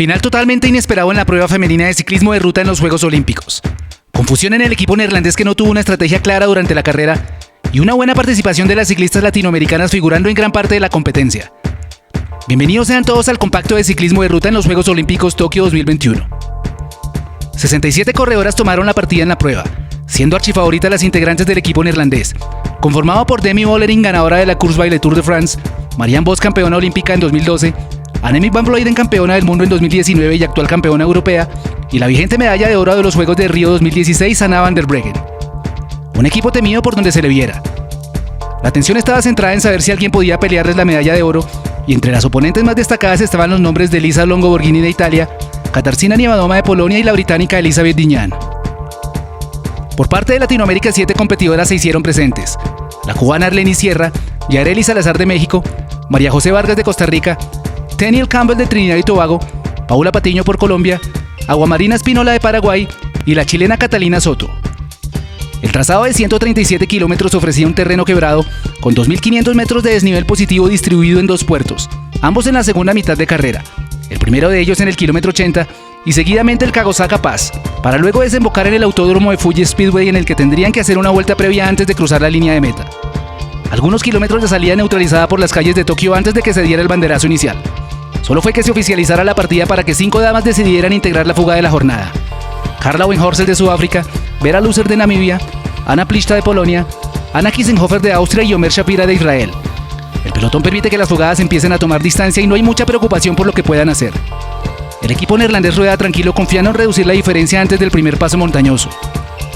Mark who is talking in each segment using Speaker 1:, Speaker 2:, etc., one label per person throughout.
Speaker 1: Final totalmente inesperado en la prueba femenina de ciclismo de ruta en los Juegos Olímpicos. Confusión en el equipo neerlandés que no tuvo una estrategia clara durante la carrera y una buena participación de las ciclistas latinoamericanas figurando en gran parte de la competencia. Bienvenidos sean todos al compacto de ciclismo de ruta en los Juegos Olímpicos Tokio 2021. 67 corredoras tomaron la partida en la prueba, siendo archifavoritas las integrantes del equipo neerlandés, conformado por Demi Vollering, ganadora de la Course by Le Tour de France, Marianne Vos, campeona olímpica en 2012, Annemiek van Vleuten, campeona del mundo en 2019 y actual campeona europea, y la vigente medalla de oro de los Juegos de Río 2016, Anna van der Breggen. Un equipo temido por donde se le viera. La atención estaba centrada en saber si alguien podía pelearles la medalla de oro, y entre las oponentes más destacadas estaban los nombres de Lisa Longo Borghini de Italia, Katarzyna Niewiadoma de Polonia y la británica Elizabeth Dignan. Por parte de Latinoamérica, 7 competidoras se hicieron presentes: la cubana Arleny Sierra, Yareli Salazar de México, María José Vargas de Costa Rica, Teniel Campbell de Trinidad y Tobago, Paula Patiño por Colombia, Aguamarina Espínola de Paraguay y la chilena Catalina Soto. El trazado de 137 kilómetros ofrecía un terreno quebrado con 2.500 metros de desnivel positivo distribuido en 2 puertos, ambos en la segunda mitad de carrera, el primero de ellos en el kilómetro 80 y seguidamente el Kagosaka Pass, para luego desembocar en el autódromo de Fuji Speedway, en el que tendrían que hacer una vuelta previa antes de cruzar la línea de meta. Algunos kilómetros de salida neutralizada por las calles de Tokio antes de que se diera el banderazo inicial. Solo fue que se oficializara la partida para que 5 damas decidieran integrar la fuga de la jornada: Karla Wenhorsel de Sudáfrica, Vera Lucer de Namibia, Anna Pliszta de Polonia, Anna Kissenhofer de Austria y Omer Shapira de Israel. El pelotón permite que las fugadas empiecen a tomar distancia y no hay mucha preocupación por lo que puedan hacer. El equipo neerlandés rueda tranquilo, confiando en reducir la diferencia antes del primer paso montañoso.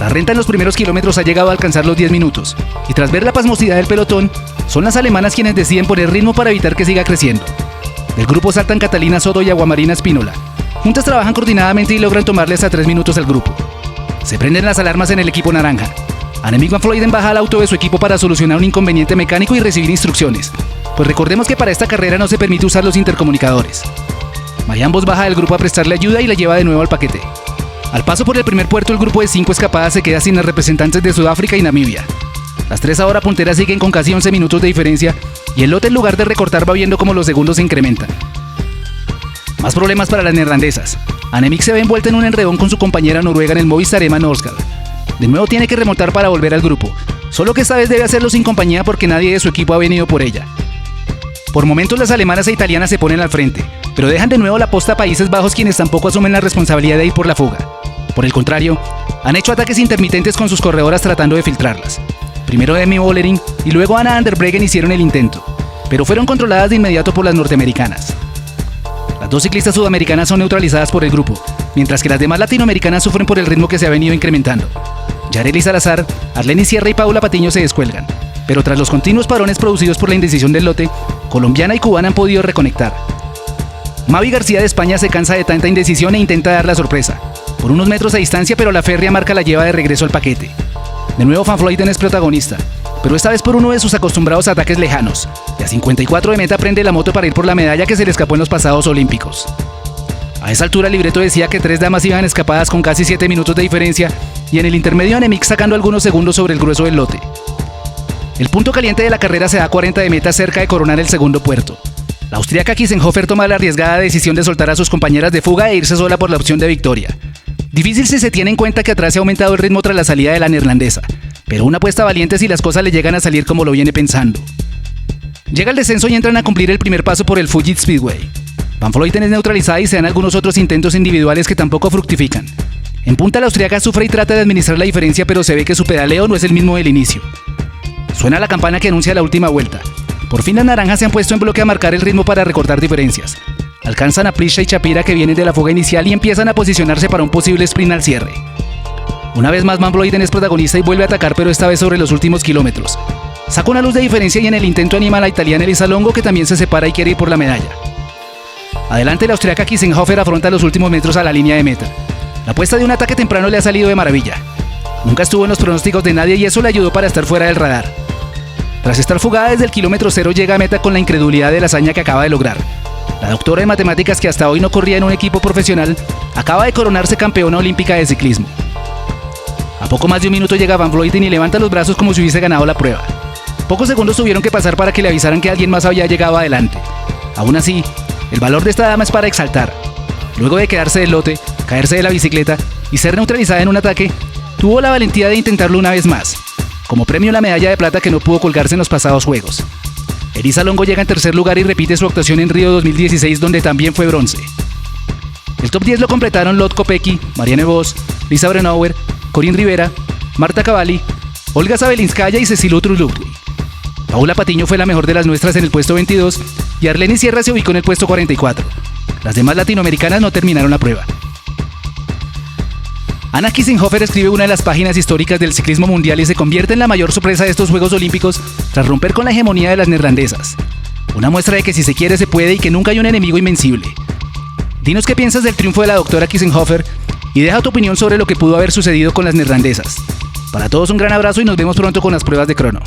Speaker 1: La renta en los primeros kilómetros ha llegado a alcanzar los 10 minutos, y tras ver la pasmosidad del pelotón, son las alemanas quienes deciden poner ritmo para evitar que siga creciendo. Del grupo saltan Catalina Soto y Aguamarina Espínola. Juntas trabajan coordinadamente y logran tomarle hasta 3 minutos al grupo. Se prenden las alarmas en el equipo naranja. Annemiek van Vleuten baja al auto de su equipo para solucionar un inconveniente mecánico y recibir instrucciones, pues recordemos que para esta carrera no se permite usar los intercomunicadores. Marianne Vos baja del grupo a prestarle ayuda y la lleva de nuevo al paquete. Al paso por el primer puerto, el grupo de 5 escapadas se queda sin las representantes de Sudáfrica y Namibia. Las 3 ahora punteras siguen con casi 11 minutos de diferencia, y el lote, en lugar de recortar, va viendo cómo los segundos se incrementan. Más problemas para las neerlandesas. Annemiek se ve envuelta en un enredón con su compañera noruega en el Movistar Emma Norsgaard. De nuevo tiene que remontar para volver al grupo, solo que esta vez debe hacerlo sin compañía porque nadie de su equipo ha venido por ella. Por momentos las alemanas e italianas se ponen al frente, pero dejan de nuevo la posta a Países Bajos, quienes tampoco asumen la responsabilidad de ir por la fuga. Por el contrario, han hecho ataques intermitentes con sus corredoras tratando de filtrarlas. Primero Demi Vollering y luego Anna van der Breggen hicieron el intento, pero fueron controladas de inmediato por las norteamericanas. Las 2 ciclistas sudamericanas son neutralizadas por el grupo, mientras que las demás latinoamericanas sufren por el ritmo que se ha venido incrementando. Yareli Salazar, Arleny Sierra y Paula Patiño se descuelgan, pero tras los continuos parones producidos por la indecisión del lote, colombiana y cubana han podido reconectar. Mavi García de España se cansa de tanta indecisión e intenta dar la sorpresa, por unos metros a distancia, pero la férrea marca la lleva de regreso al paquete. De nuevo Van Vleuten es protagonista, pero esta vez por uno de sus acostumbrados ataques lejanos, y a 54 de meta prende la moto para ir por la medalla que se le escapó en los pasados olímpicos. A esa altura el libreto decía que 3 damas iban escapadas con casi 7 minutos de diferencia, y en el intermedio Annemiek sacando algunos segundos sobre el grueso del lote. El punto caliente de la carrera se da a 40 de meta, cerca de coronar el segundo puerto. La austríaca Kissenhofer toma la arriesgada decisión de soltar a sus compañeras de fuga e irse sola por la opción de victoria. Difícil si se tiene en cuenta que atrás se ha aumentado el ritmo tras la salida de la neerlandesa, pero una apuesta valiente si las cosas le llegan a salir como lo viene pensando. Llega el descenso y entran a cumplir el primer paso por el Fuji Speedway. Van Vleuten es neutralizada y se dan algunos otros intentos individuales que tampoco fructifican. En punta la austríaca sufre y trata de administrar la diferencia, pero se ve que su pedaleo no es el mismo del inicio. Suena la campana que anuncia la última vuelta. Por fin las naranjas se han puesto en bloque a marcar el ritmo para recortar diferencias. Alcanzan a Pliszta y Shapira, que vienen de la fuga inicial, y empiezan a posicionarse para un posible sprint al cierre. Una vez más Van Vleuten es protagonista y vuelve a atacar, pero esta vez sobre los últimos kilómetros. Saca una luz de diferencia y en el intento anima a la italiana Elisa Longo, que también se separa y quiere ir por la medalla. Adelante la austríaca Kissenhofer afronta los últimos metros a la línea de meta. La apuesta de un ataque temprano le ha salido de maravilla. Nunca estuvo en los pronósticos de nadie y eso le ayudó para estar fuera del radar. Tras estar fugada desde el kilómetro 0, llega a meta con la incredulidad de la hazaña que acaba de lograr. La doctora de matemáticas, que hasta hoy no corría en un equipo profesional, acaba de coronarse campeona olímpica de ciclismo. A poco más de un minuto llega Van Vleuten y levanta los brazos como si hubiese ganado la prueba. Pocos segundos tuvieron que pasar para que le avisaran que alguien más había llegado adelante. Aún así, el valor de esta dama es para exaltar. Luego de quedarse del lote, caerse de la bicicleta y ser neutralizada en un ataque, tuvo la valentía de intentarlo una vez más. Como premio, la medalla de plata que no pudo colgarse en los pasados Juegos. Elisa Longo llega en tercer lugar y repite su actuación en Río 2016, donde también fue bronce. El top 10 lo completaron Lot Kopecky, Marianne Vos, Lisa Brennauer, Corinne Rivera, Marta Cavalli, Olga Sabelinskaya y Cecilia Trulupti. Paula Patiño fue la mejor de las nuestras en el puesto 22 y Arlene Sierra se ubicó en el puesto 44. Las demás latinoamericanas no terminaron la prueba. Anna Kiesenhofer escribe una de las páginas históricas del ciclismo mundial y se convierte en la mayor sorpresa de estos Juegos Olímpicos tras romper con la hegemonía de las neerlandesas. Una muestra de que si se quiere se puede y que nunca hay un enemigo invencible. Dinos qué piensas del triunfo de la doctora Kiesenhofer y deja tu opinión sobre lo que pudo haber sucedido con las neerlandesas. Para todos un gran abrazo y nos vemos pronto con las pruebas de crono.